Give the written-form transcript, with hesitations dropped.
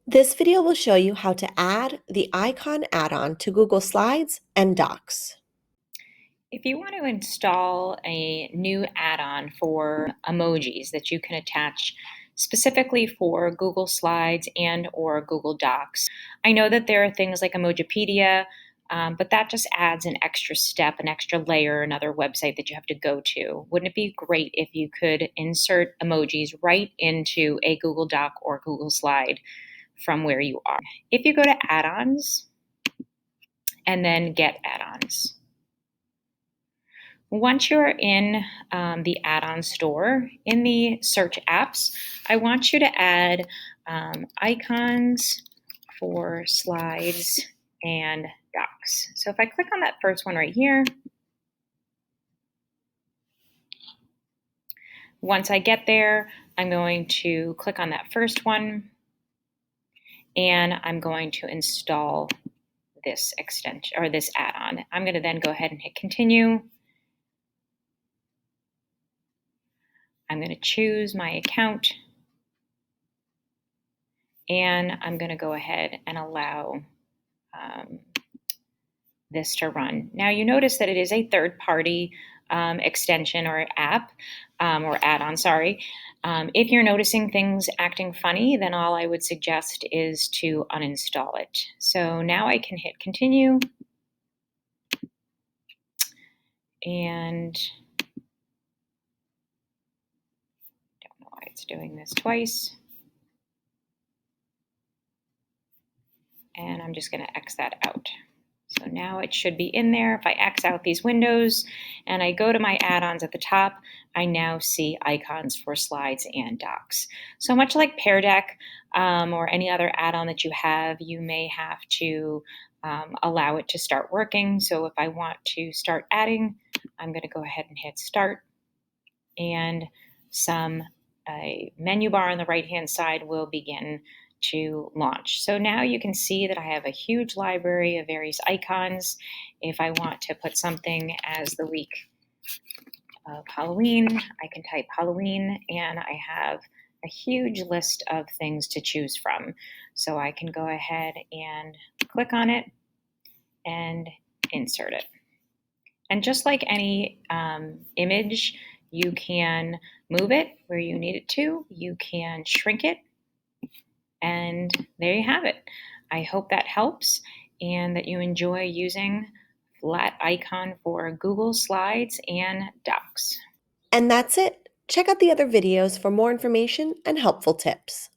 This video will show you how to add the icon add-on to Google Slides and Docs. If you want to install a new add-on for emojis that you can attach specifically for Google Slides and or Google Docs, I know that there are things like Emojipedia, but that just adds an extra step, an extra layer, another website that you have to go to. Wouldn't it be great if you could insert emojis right into a Google Doc or Google Slide from where you are? If you go to add-ons and then get add-ons. Once you're in the add-on store, in the search apps, I want you to add icons for slides and docs. So if I click on that first one right here, once I get there, I'm going to click on that first one, and I'm going to install this extension or this add-on. I'm going to then go ahead and hit continue. I'm going to choose my account, and I'm going to go ahead and allow this to run. Now you notice that it is a third-party extension or app or add-on, sorry. If you're noticing things acting funny, then all I would suggest is to uninstall it. So now I can hit continue, and don't know why it's doing this twice. And I'm just going to X that out. So now it should be in there. If I X out these windows and I go to my add-ons at the top, I now see icons for slides and docs. So much like Pear Deck or any other add-on that you have, you may have to allow it to start working. So if I want to start adding, I'm going to go ahead and hit start, and a menu bar on the right-hand side will begin to launch. So now you can see that I have a huge library of various icons. If I want to put something as the week of Halloween, I can type Halloween, and I have a huge list of things to choose from. So I can go ahead and click on it and insert it. And just like any image, you can move it where you need it to. You can shrink it. And there you have it. I hope that helps and that you enjoy using flat icon for Google Slides and Docs. And that's it. Check out the other videos for more information and helpful tips.